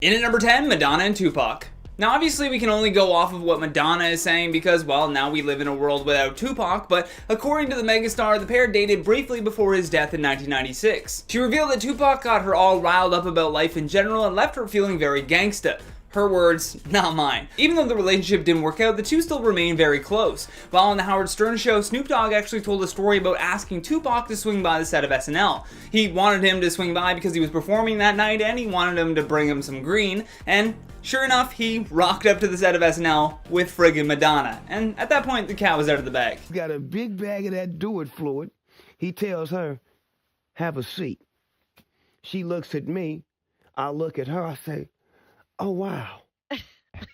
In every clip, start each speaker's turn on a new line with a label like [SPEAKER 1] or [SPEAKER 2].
[SPEAKER 1] In at number 10, Madonna and Tupac. Now obviously we can only go off of what Madonna is saying because, well, now we live in a world without Tupac, but according to the megastar, the pair dated briefly before his death in 1996. She revealed that Tupac got her all riled up about life in general and left her feeling very gangsta. Her words, not mine. Even though the relationship didn't work out, the two still remain very close. While on the Howard Stern show, Snoop Dogg actually told a story about asking Tupac to swing by the set of SNL. He wanted him to swing by because he was performing that night and he wanted him to bring him some green, and sure enough, he rocked up to the set of SNL with friggin' Madonna. And at that point, the cat was out of the bag.
[SPEAKER 2] Got a big bag of that do-it fluid. He tells her, have a seat. She looks at me. I look at her. I say, oh, wow.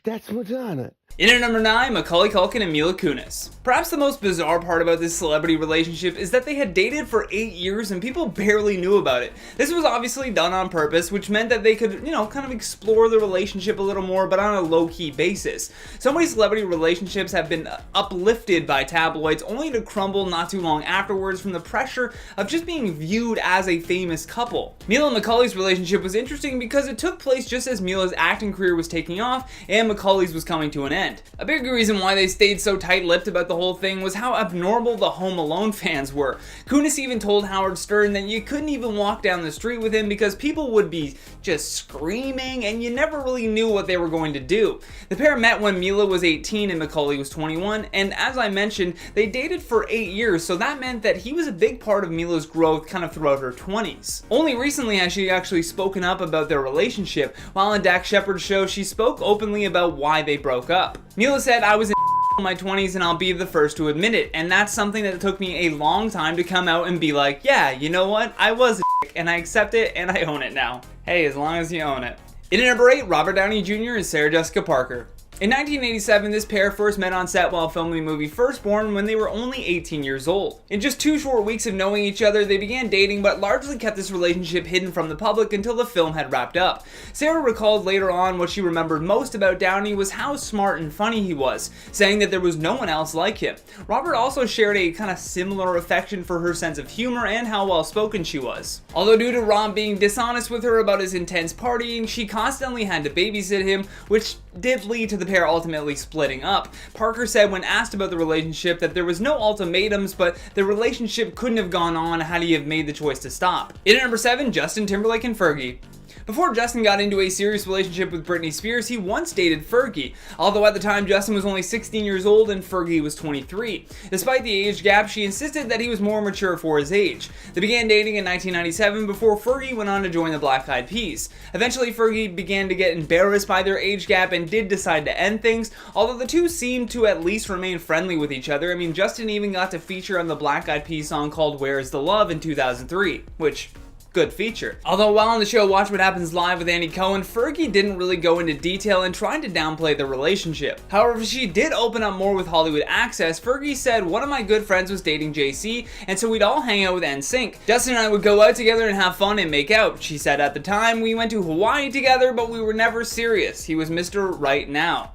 [SPEAKER 2] That's Madonna.
[SPEAKER 1] In at number 9, Macaulay Culkin and Mila Kunis. Perhaps the most bizarre part about this celebrity relationship is that they had dated for 8 years and people barely knew about it. This was obviously done on purpose, which meant that they could, kind of explore the relationship a little more, but on a low-key basis. So many celebrity relationships have been uplifted by tabloids only to crumble not too long afterwards from the pressure of just being viewed as a famous couple. Mila and Macaulay's relationship was interesting because it took place just as Mila's acting career was taking off and Macaulay's was coming to an end. A big reason why they stayed so tight-lipped about the whole thing was how abnormal the Home Alone fans were. Kunis even told Howard Stern that you couldn't even walk down the street with him because people would be just screaming and you never really knew what they were going to do. The pair met when Mila was 18 and Macaulay was 21, and as I mentioned, they dated for 8 years, so that meant that he was a big part of Mila's growth kind of throughout her 20s. Only recently has she actually spoken up about their relationship. While on Dax Shepard's show, she spoke openly about why they broke up. Mila said, I was in my 20s and I'll be the first to admit it, and that's something that took me a long time to come out and be like, yeah, you know what, I was a and I accept it and I own it now. Hey, as long as you own it. In at number 8, Robert Downey Jr. and Sarah Jessica Parker. In 1987, this pair first met on set while filming the movie Firstborn when they were only 18 years old. In just 2 short weeks of knowing each other, they began dating but largely kept this relationship hidden from the public until the film had wrapped up. Sarah recalled later on what she remembered most about Downey was how smart and funny he was, saying that there was no one else like him. Robert also shared a kind of similar affection for her sense of humor and how well spoken she was. Although due to Rob being dishonest with her about his intense partying, she constantly had to babysit him, which did lead to the pair ultimately splitting up. Parker said when asked about the relationship that there was no ultimatums, but the relationship couldn't have gone on had he have made the choice to stop. In at number 7, Justin Timberlake and Fergie. Before Justin got into a serious relationship with Britney Spears, he once dated Fergie, although at the time Justin was only 16 years old and Fergie was 23. Despite the age gap, she insisted that he was more mature for his age. They began dating in 1997 before Fergie went on to join the Black Eyed Peas. Eventually, Fergie began to get embarrassed by their age gap and did decide to end things, although the two seemed to at least remain friendly with each other. I mean, Justin even got to feature on the Black Eyed Peas song called Where's the Love in 2003, which good feature. Although while on the show Watch What Happens Live with Andy Cohen, Fergie didn't really go into detail and tried to downplay the relationship. However, she did open up more with Hollywood Access. Fergie said, one of my good friends was dating JC, and so we'd all hang out with NSYNC. Justin and I would go out together and have fun and make out. She said at the time, we went to Hawaii together, but we were never serious. He was Mr. Right Now.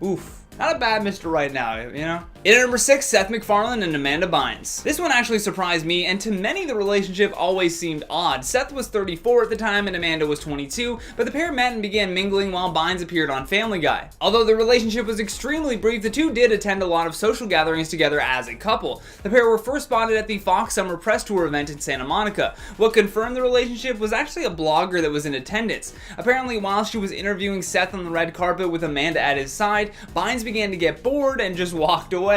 [SPEAKER 1] Oof. Not a bad Mr. Right Now, you know? In at number 6, Seth MacFarlane and Amanda Bynes. This one actually surprised me, and to many the relationship always seemed odd. Seth was 34 at the time and Amanda was 22, but the pair met and began mingling while Bynes appeared on Family Guy. Although the relationship was extremely brief, the two did attend a lot of social gatherings together as a couple. The pair were first spotted at the Fox Summer Press Tour event in Santa Monica. What confirmed the relationship was actually a blogger that was in attendance. Apparently, while she was interviewing Seth on the red carpet with Amanda at his side, Bynes began to get bored and just walked away.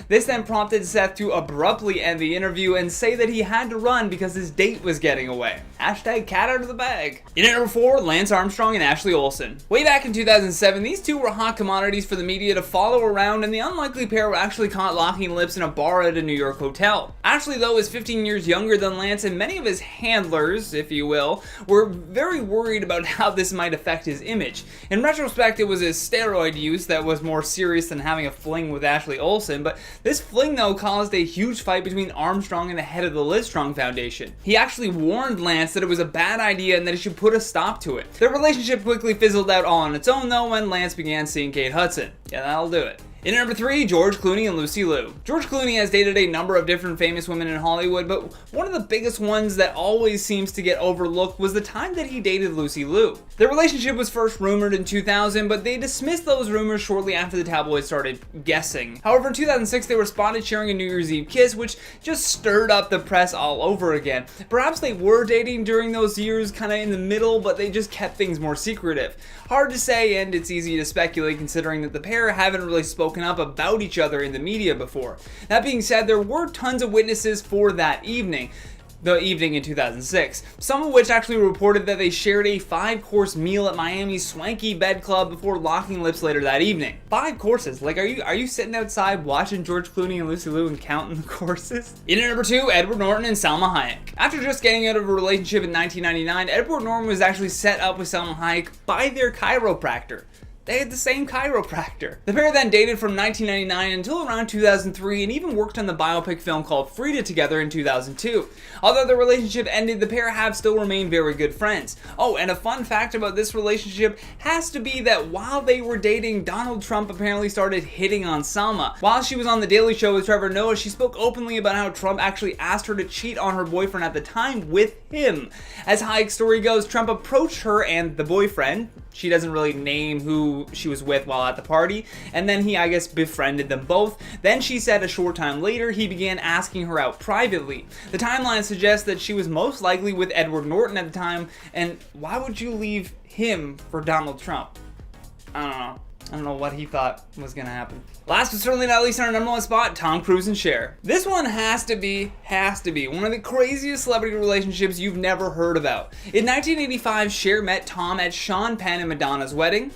[SPEAKER 1] This then prompted Seth to abruptly end the interview and say that he had to run because his date was getting away. Hashtag cat out of the bag. In at number 4, Lance Armstrong and Ashley Olsen. Way back in 2007, these two were hot commodities for the media to follow around, and the unlikely pair were actually caught locking lips in a bar at a New York hotel. Ashley, though, is 15 years younger than Lance, and many of his handlers, if you will, were very worried about how this might affect his image. In retrospect, it was his steroid use that was more serious than having a fling with Ashley Olsen, but this fling, though, caused a huge fight between Armstrong and the head of the Livestrong Foundation. He actually warned Lance that it was a bad idea and that he should put a stop to it. Their relationship quickly fizzled out all on its own, though, when Lance began seeing Kate Hudson. Yeah, that'll do it. In at number 3, George Clooney and Lucy Liu. George Clooney has dated a number of different famous women in Hollywood, but one of the biggest ones that always seems to get overlooked was the time that he dated Lucy Liu. Their relationship was first rumored in 2000, but they dismissed those rumors shortly after the tabloids started guessing. However, in 2006, they were spotted sharing a New Year's Eve kiss, which just stirred up the press all over again. Perhaps they were dating during those years, kind of in the middle, but they just kept things more secretive. Hard to say, and it's easy to speculate considering that the pair haven't really spoken up about each other in the media before. That being said, there were tons of witnesses for that evening. The evening in 2006, some of which actually reported that they shared a 5-course meal at Miami's swanky bed club before locking lips later that evening. 5 courses? Like, are you sitting outside watching George Clooney and Lucy Liu and counting the courses? In at number 2, Edward Norton and Salma Hayek. After just getting out of a relationship in 1999, Edward Norton was actually set up with Salma Hayek by their chiropractor. They had the same chiropractor. The pair then dated from 1999 until around 2003 and even worked on the biopic film called Frida together in 2002. Although the relationship ended, the pair have still remained very good friends. Oh, and a fun fact about this relationship has to be that while they were dating, Donald Trump apparently started hitting on Salma. While she was on The Daily Show with Trevor Noah, she spoke openly about how Trump actually asked her to cheat on her boyfriend at the time with him. As Hayek's story goes, Trump approached her and the boyfriend. She doesn't really name who she was with while at the party, and then he, I guess, befriended them both. Then she said a short time later, he began asking her out privately. The timeline suggests that she was most likely with Edward Norton at the time, and why would you leave him for Donald Trump? I don't know what he thought was gonna happen. Last but certainly not least on our number 1 spot, Tom Cruise and Cher. This one has to be one of the craziest celebrity relationships you've never heard about. In 1985, Cher met Tom at Sean Penn and Madonna's wedding.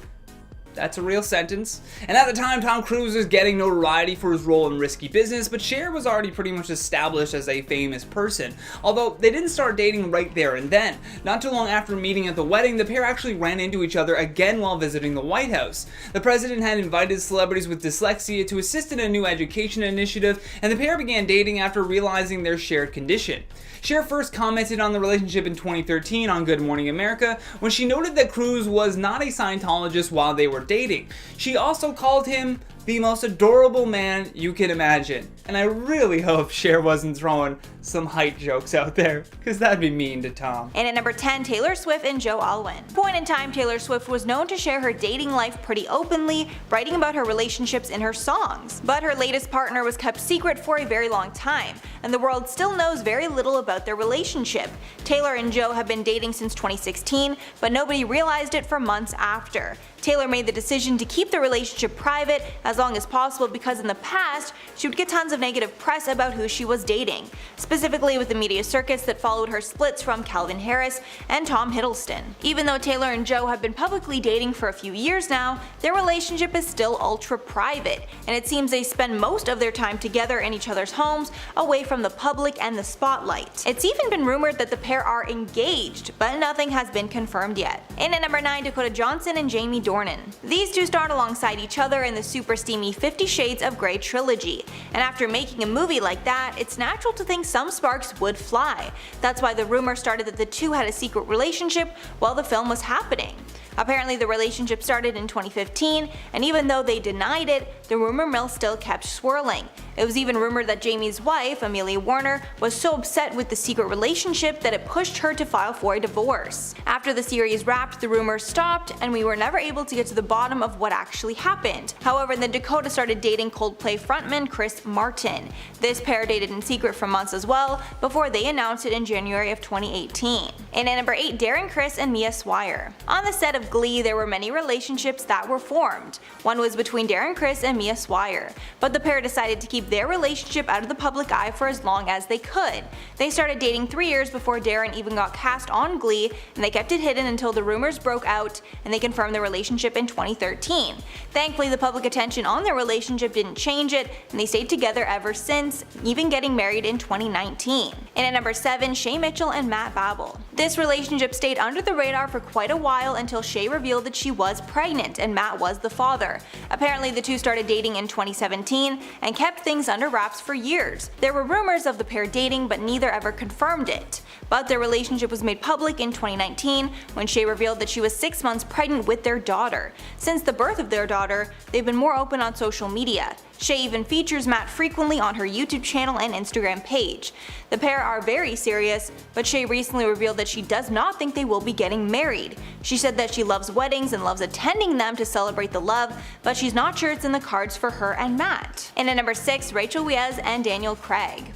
[SPEAKER 1] That's a real sentence. And at the time, Tom Cruise was getting notoriety for his role in Risky Business, but Cher was already pretty much established as a famous person. Although they didn't start dating right there and then. Not too long after meeting at the wedding, the pair actually ran into each other again while visiting the White House. The president had invited celebrities with dyslexia to assist in a new education initiative, and the pair began dating after realizing their shared condition. Cher first commented on the relationship in 2013 on Good Morning America when she noted that Cruise was not a Scientologist while they were dating. She also called him the most adorable man you can imagine. And I really hope Cher wasn't throwing some height jokes out there, because that'd be mean to Tom.
[SPEAKER 3] And at number 10, Taylor Swift and Joe Alwyn. Point in time, Taylor Swift was known to share her dating life pretty openly, writing about her relationships in her songs. But her latest partner was kept secret for a very long time, and the world still knows very little about their relationship. Taylor and Joe have been dating since 2016, but nobody realized it for months after. Taylor made the decision to keep the relationship private as long as possible because in the past, she would get tons of negative press about who she was dating, specifically with the media circus that followed her splits from Calvin Harris and Tom Hiddleston. Even though Taylor and Joe have been publicly dating for a few years now, their relationship is still ultra private, and it seems they spend most of their time together in each other's homes, away from the public and the spotlight. It's even been rumored that the pair are engaged, but nothing has been confirmed yet. And at number 9, Dakota Johnson and Jamie Dornan. These two starred alongside each other in the super steamy 50 Shades of Grey trilogy, and after making a movie like that, it's natural to think some sparks would fly. That's why the rumor started that the two had a secret relationship while the film was happening. Apparently the relationship started in 2015, and even though they denied it, the rumor mill still kept swirling. It was even rumored that Jamie's wife, Amelia Warner, was so upset with the secret relationship that it pushed her to file for a divorce. After the series wrapped, the rumors stopped, and we were never able to get to the bottom of what actually happened. However, then Dakota started dating Coldplay frontman Chris Martin. This pair dated in secret for months as well, before they announced it in January of 2018. And at number 8, Darren Criss and Mia Swire. On the set of Glee, there were many relationships that were formed. One was between Darren Criss and Mia Swire, but the pair decided to keep their relationship out of the public eye for as long as they could. They started dating 3 years before Darren even got cast on Glee, and they kept it hidden until the rumors broke out and they confirmed their relationship in 2013. Thankfully, the public attention on their relationship didn't change it, and they stayed together ever since, even getting married in 2019. And at number 7, Shay Mitchell and Matt Babel. This relationship stayed under the radar for quite a while until Shay revealed that she was pregnant and Matt was the father. Apparently the two started dating in 2017 and kept things under wraps for years. There were rumors of the pair dating, but neither ever confirmed it. But their relationship was made public in 2019 when Shea revealed that she was 6 months pregnant with their daughter. Since the birth of their daughter, they've been more open on social media. Shea even features Matt frequently on her YouTube channel and Instagram page. The pair are very serious, but Shea recently revealed that she does not think they will be getting married. She said that she loves weddings and loves attending them to celebrate the love, but she's not sure it's in the cards for her and Matt. And at number 6, Rachel Weisz and Daniel Craig.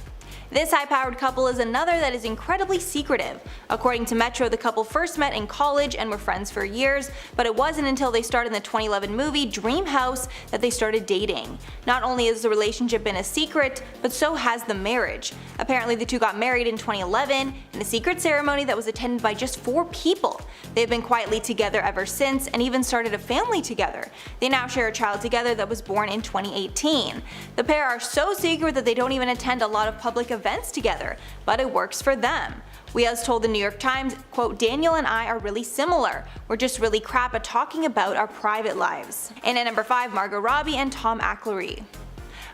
[SPEAKER 3] This high-powered couple is another that is incredibly secretive. According to Metro, the couple first met in college and were friends for years, but it wasn't until they starred in the 2011 movie Dream House that they started dating. Not only has the relationship been a secret, but so has the marriage. Apparently the two got married in 2011 in a secret ceremony that was attended by just 4 people. They've been quietly together ever since and even started a family together. They now share a child together that was born in 2018. The pair are so secret that they don't even attend a lot of public events together, but it works for them. Weisz told the New York Times, quote, "Daniel and I are really similar. We're just really crap at talking about our private lives." And at number 5, Margot Robbie and Tom Acklery.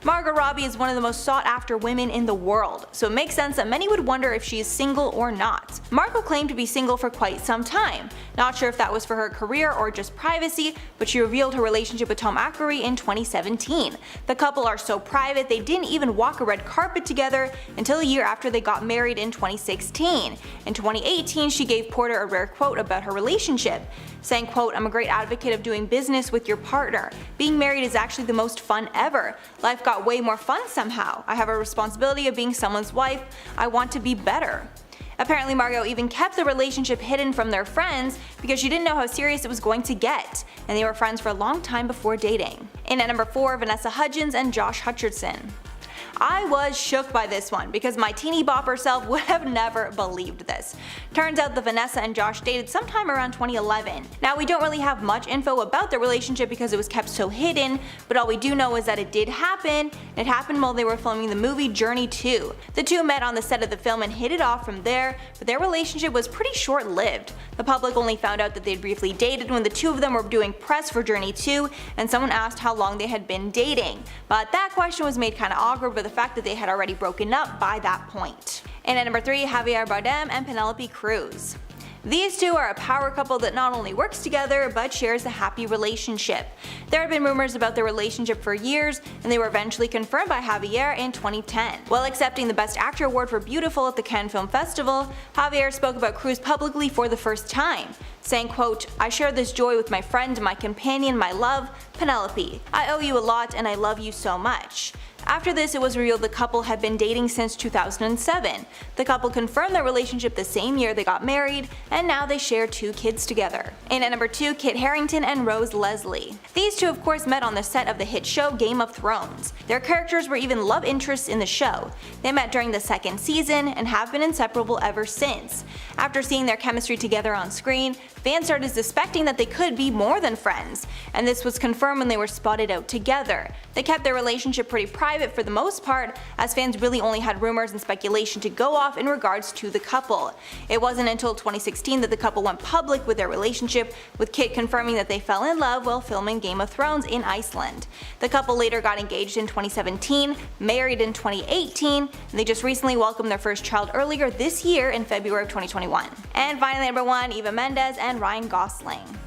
[SPEAKER 3] Margot Robbie is one of the most sought after women in the world, so it makes sense that many would wonder if she is single or not. Margot claimed to be single for quite some time. Not sure if that was for her career or just privacy, but she revealed her relationship with Tom Acklery in 2017. The couple are so private they didn't even walk a red carpet together until a year after they got married in 2016. In 2018, she gave Porter a rare quote about her relationship, saying, quote, "I'm a great advocate of doing business with your partner. Being married is actually the most fun ever. Life got way more fun somehow. I have a responsibility of being someone's wife. I want to be better." Apparently Margot even kept the relationship hidden from their friends because she didn't know how serious it was going to get, and they were friends for a long time before dating. And at number 4, Vanessa Hudgens and Josh Hutcherson. I was shook by this one because my teeny bopper self would have never believed this. Turns out that Vanessa and Josh dated sometime around 2011. Now we don't really have much info about their relationship because it was kept so hidden, but all we do know is that it did happen. It happened while they were filming the movie Journey 2. The two met on the set of the film and hit it off from there, but their relationship was pretty short-lived. The public only found out that they'd briefly dated when the two of them were doing press for Journey 2 and someone asked how long they had been dating. But that question was made kinda awkward by the fact that they had already broken up by that point. And at number 3, Javier Bardem and Penelope Cruz. These two are a power couple that not only works together but shares a happy relationship. There have been rumors about their relationship for years, and they were eventually confirmed by Javier in 2010. While accepting the Best Actor award for Beautiful at the Cannes Film Festival, Javier spoke about Cruz publicly for the first time, saying, quote, "I share this joy with my friend, my companion, my love, Penelope. I owe you a lot and I love you so much." After this, it was revealed the couple had been dating since 2007. The couple confirmed their relationship the same year they got married, and now they share 2 kids together. And at number 2, Kit Harington and Rose Leslie. These two of course met on the set of the hit show Game of Thrones. Their characters were even love interests in the show. They met during the 2nd season and have been inseparable ever since. After seeing their chemistry together on screen, fans started suspecting that they could be more than friends, and this was confirmed when they were spotted out together. They kept their relationship pretty private for the most part, as fans really only had rumors and speculation to go off in regards to the couple. It wasn't until 2016 that the couple went public with their relationship, with Kit confirming that they fell in love while filming Game of Thrones in Iceland. The couple later got engaged in 2017, married in 2018, and they just recently welcomed their first child earlier this year in February of 2021. And finally, number 1, Eva Mendes and Ryan Gosling.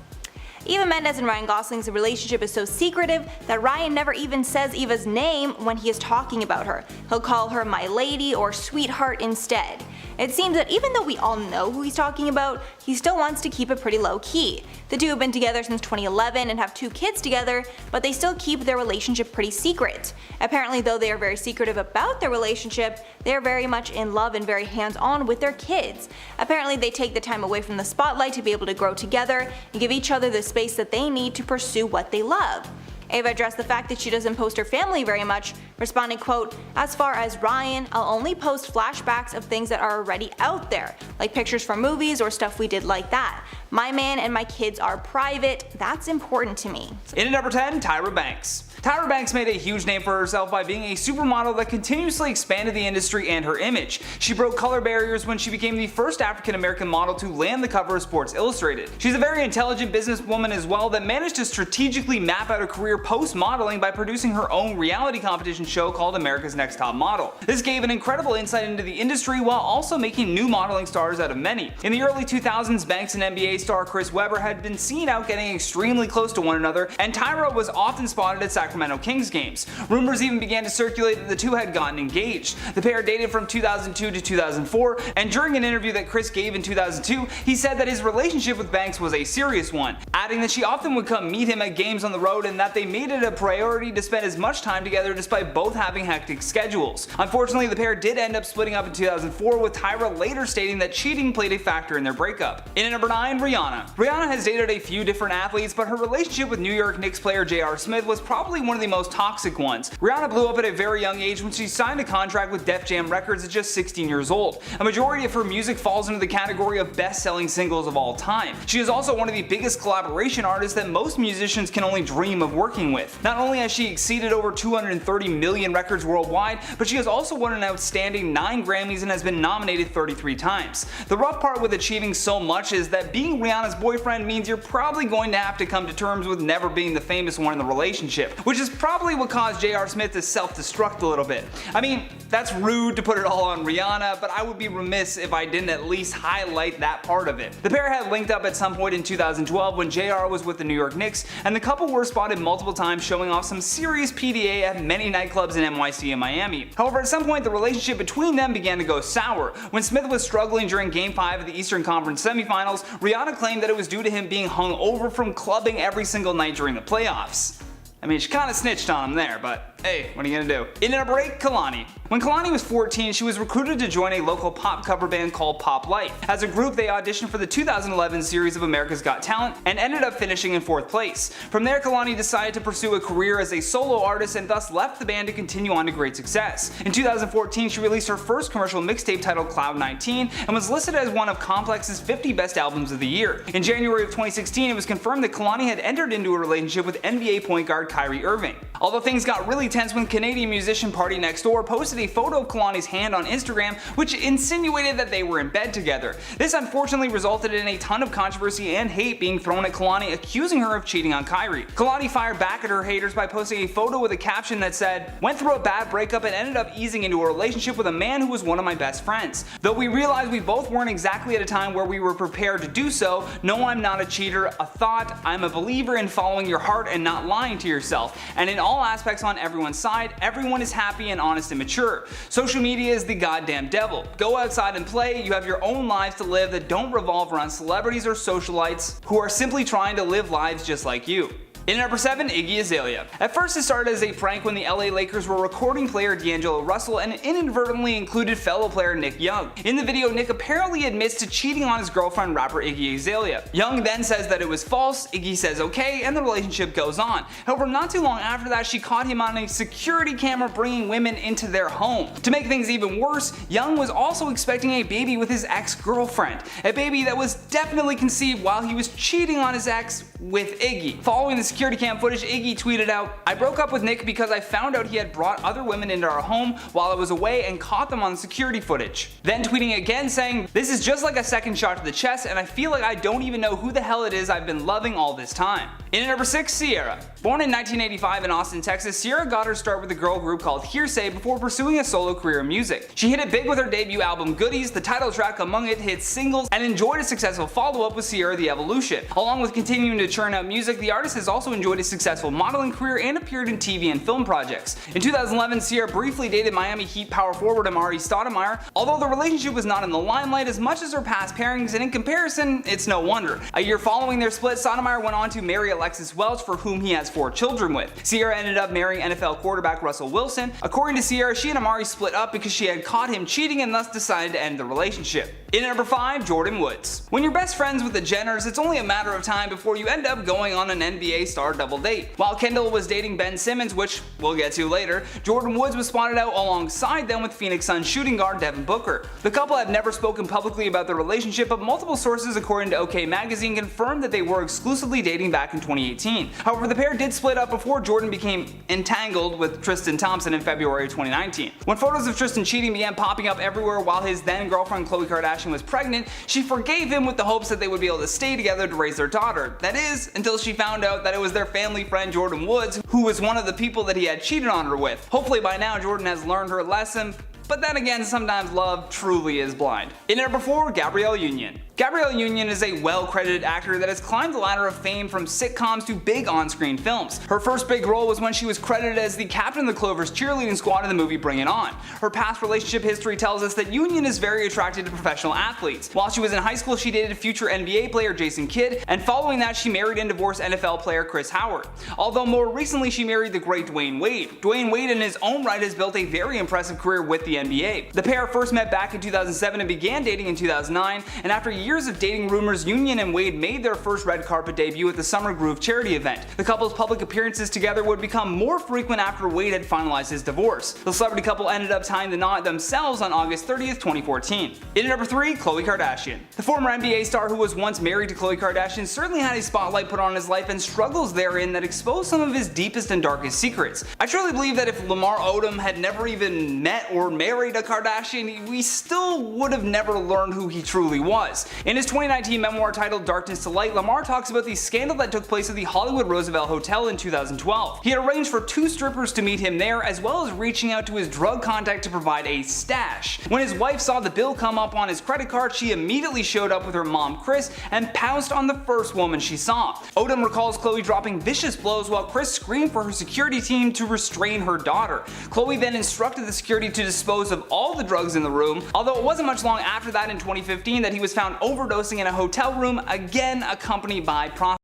[SPEAKER 3] Eva Mendes and Ryan Gosling's relationship is so secretive that Ryan never even says Eva's name when he is talking about her. He'll call her my lady or sweetheart instead. It seems that even though we all know who he's talking about, he still wants to keep it pretty low key. The two have been together since 2011 and have 2 kids together, but they still keep their relationship pretty secret. Apparently, though they are very secretive about their relationship, they are very much in love and very hands-on with their kids. Apparently they take the time away from the spotlight to be able to grow together and give each other the space that they need to pursue what they love. Ava addressed the fact that she doesn't post her family very much, responding, quote, "As far as Ryan, I'll only post flashbacks of things that are already out there, like pictures from movies or stuff we did like that. "My man and my kids are private. That's important to me."
[SPEAKER 1] In at number 10, Tyra Banks. Tyra Banks made a huge name for herself by being a supermodel that continuously expanded the industry and her image. She broke color barriers when she became the first African American model to land the cover of Sports Illustrated. She's a very intelligent businesswoman as well that managed to strategically map out a career post-modeling by producing her own reality competition show called America's Next Top Model. This gave an incredible insight into the industry while also making new modeling stars out of many. In the early 2000s, Banks and NBA star Chris Webber had been seen out getting extremely close to one another, and Tyra was often spotted at Sacramento Kings games. Rumors even began to circulate that the two had gotten engaged. The pair dated from 2002 to 2004, and during an interview that Chris gave in 2002, he said that his relationship with Banks was a serious one, adding that she often would come meet him at games on the road and that they made it a priority to spend as much time together despite both having hectic schedules. Unfortunately, the pair did end up splitting up in 2004, with Tyra later stating that cheating played a factor in their breakup. In at number 9, Rihanna. Rihanna has dated a few different athletes, but her relationship with New York Knicks player J.R. Smith was probably one of the most toxic ones. Rihanna blew up at a very young age when she signed a contract with Def Jam Records at just 16 years old. A majority of her music falls into the category of best-selling singles of all time. She is also one of the biggest collaboration artists that most musicians can only dream of working with. Not only has she exceeded over 230 million records worldwide, but she has also won an outstanding 9 Grammys and has been nominated 33 times. The rough part with achieving so much is that being Rihanna's boyfriend means you're probably going to have to come to terms with never being the famous one in the relationship, which is probably what caused J.R. Smith to self-destruct a little bit. I mean, that's rude to put it all on Rihanna, but I would be remiss if I didn't at least highlight that part of it. The pair had linked up at some point in 2012 when J.R. was with the New York Knicks, and the couple were spotted multiple times showing off some serious PDA at many nightclubs in NYC and Miami. However, at some point the relationship between them began to go sour. When Smith was struggling during Game 5 of the Eastern Conference semifinals, Rihanna claimed that it was due to him being hung over from clubbing every single night during the playoffs. I mean, she kinda snitched on him there, but hey, what are you gonna do? In at number 8, Kalani. When Kalani was 14, she was recruited to join a local pop cover band called Pop Life. As a group, they auditioned for the 2011 series of America's Got Talent and ended up finishing in 4th place. From there, Kalani decided to pursue a career as a solo artist and thus left the band to continue on to great success. In 2014, she released her first commercial mixtape titled Cloud 19 and was listed as one of Complex's 50 best albums of the year. In January of 2016, it was confirmed that Kalani had entered into a relationship with NBA point guard Kyrie Irving. Although things got really tense when Canadian musician Party Next Door posted a photo of Kalani's hand on Instagram, which insinuated that they were in bed together. This unfortunately resulted in a ton of controversy and hate being thrown at Kalani, accusing her of cheating on Kyrie. Kalani fired back at her haters by posting a photo with a caption that said, "Went through a bad breakup and ended up easing into a relationship with a man who was one of my best friends. Though we realized we both weren't exactly at a time where we were prepared to do so, no, I'm not a cheater, a thought, I'm a believer in following your heart and not lying to yourself. And in all aspects on everyone's side, everyone is happy and honest and mature. Social media is the goddamn devil. Go outside and play, you have your own lives to live that don't revolve around celebrities or socialites who are simply trying to live lives just like you." In at number 7, Iggy Azalea. At first it started as a prank when the LA Lakers were recording player D'Angelo Russell and inadvertently included fellow player Nick Young. In the video, Nick apparently admits to cheating on his girlfriend rapper Iggy Azalea. Young then says that it was false, Iggy says okay, and the relationship goes on. However, not too long after that, she caught him on a security camera bringing women into their home. To make things even worse, Young was also expecting a baby with his ex-girlfriend, a baby that was definitely conceived while he was cheating on his ex with Iggy. Following the security cam footage, Iggy tweeted out, "I broke up with Nick because I found out he had brought other women into our home while I was away and caught them on the security footage." Then tweeting again saying, "This is just like a second shot to the chest and I feel like I don't even know who the hell it is I've been loving all this time." In at number 6, Ciara. Born in 1985 in Austin, Texas, Ciara got her start with a girl group called Hearsay before pursuing a solo career in music. She hit it big with her debut album Goodies, the title track among it hit singles, and enjoyed a successful follow-up with Ciara The Evolution. Along with continuing to churn out music, the artist has also enjoyed a successful modeling career and appeared in TV and film projects. In 2011, Ciara briefly dated Miami Heat power forward Amari Stoudemire, although the relationship was not in the limelight as much as her past pairings, and in comparison, it's no wonder. A year following their split, Stoudemire went on to marry Alexis Welch, for whom he has 4 children with. Ciara ended up marrying NFL quarterback Russell Wilson. According to Ciara, she and Amari split up because she had caught him cheating and thus decided to end the relationship. In at number 5, Jordyn Woods. When you're best friends with the Jenners, it's only a matter of time before you end up going on an NBA star double date. While Kendall was dating Ben Simmons, which we'll get to later, Jordyn Woods was spotted out alongside them with Phoenix Suns shooting guard Devin Booker. The couple have never spoken publicly about their relationship, but multiple sources according to OK Magazine confirmed that they were exclusively dating back in 2018. However, the pair did split up before Jordyn became entangled with Tristan Thompson in February 2019. When photos of Tristan cheating began popping up everywhere while his then girlfriend Khloe Kardashian was pregnant, she forgave him with the hopes that they would be able to stay together to raise their daughter. That is, until she found out that it was their family friend Jordyn Woods who was one of the people that he had cheated on her with. Hopefully by now Jordyn has learned her lesson, but then again, sometimes love truly is blind. In at number 4, Gabrielle Union. Gabrielle Union is a well-credited actor that has climbed the ladder of fame from sitcoms to big on-screen films. Her first big role was when she was credited as the captain of the Clover's cheerleading squad in the movie Bring It On. Her past relationship history tells us that Union is very attracted to professional athletes. While she was in high school, she dated future NBA player Jason Kidd, and following that she married and divorced NFL player Chris Howard. Although more recently she married the great Dwayne Wade. Dwayne Wade in his own right has built a very impressive career with the NBA. The pair first met back in 2007 and began dating in 2009, and after years of dating rumors, Union and Wade made their first red carpet debut at the Summer Groove charity event. The couple's public appearances together would become more frequent after Wade had finalized his divorce. The celebrity couple ended up tying the knot themselves on August 30th, 2014. In at number 3, Khloe Kardashian. The former NBA star who was once married to Khloe Kardashian certainly had a spotlight put on his life and struggles therein that exposed some of his deepest and darkest secrets. I truly believe that if Lamar Odom had never even met or married a Kardashian, we still would have never learned who he truly was. In his 2019 memoir titled Darkness to Light, Lamar talks about the scandal that took place at the Hollywood Roosevelt Hotel in 2012. He had arranged for 2 strippers to meet him there, as well as reaching out to his drug contact to provide a stash. When his wife saw the bill come up on his credit card, she immediately showed up with her mom Chris and pounced on the first woman she saw. Odom recalls Khloe dropping vicious blows while Chris screamed for her security team to restrain her daughter. Khloe then instructed the security to dispose of all the drugs in the room, although it wasn't much long after that in 2015 that he was found overdosing in a hotel room, again accompanied by prostitutes.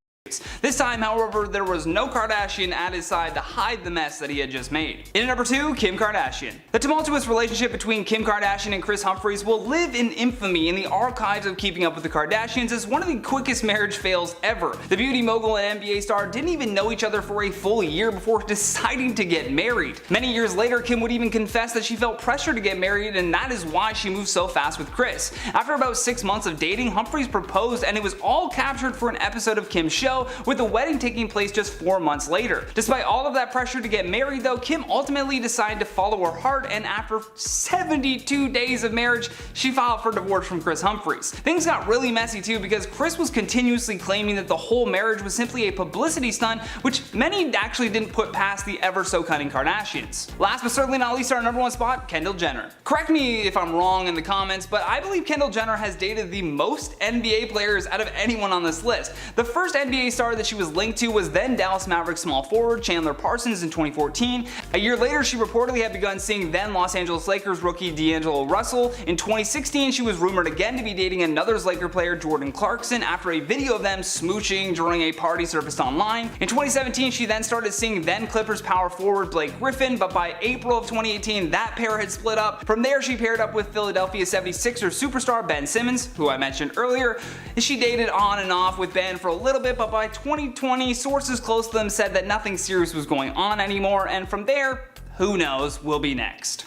[SPEAKER 1] This time, however, there was no Kardashian at his side to hide the mess that he had just made. In at number 2, Kim Kardashian. The tumultuous relationship between Kim Kardashian and Kris Humphries will live in infamy in the archives of Keeping Up with the Kardashians as one of the quickest marriage fails ever. The beauty mogul and NBA star didn't even know each other for a full year before deciding to get married. Many years later, Kim would even confess that she felt pressure to get married, and that is why she moved so fast with Kris. After about 6 months of dating, Humphries proposed, and it was all captured for an episode of Kim's show, with the wedding taking place just 4 months later. Despite all of that pressure to get married though, Kim ultimately decided to follow her heart, and after 72 days of marriage, she filed for divorce from Kris Humphries. Things got really messy too because Kris was continuously claiming that the whole marriage was simply a publicity stunt, which many actually didn't put past the ever so cunning Kardashians. Last but certainly not least, our number 1 spot, Kendall Jenner. Correct me if I'm wrong in the comments, but I believe Kendall Jenner has dated the most NBA players out of anyone on this list. The first NBA star that she was linked to was then Dallas Mavericks small forward Chandler Parsons in 2014. A year later, she reportedly had begun seeing then Los Angeles Lakers rookie D'Angelo Russell. In 2016, she was rumored again to be dating another Laker player, Jordan Clarkson, after a video of them smooching during a party surfaced online. In 2017, she then started seeing then Clippers power forward Blake Griffin, but by April of 2018, that pair had split up. From there, she paired up with Philadelphia 76ers superstar Ben Simmons, who I mentioned earlier. She dated on and off with Ben for a little bit, but by 2020, sources close to them said that nothing serious was going on anymore, and from there, who knows, will be next.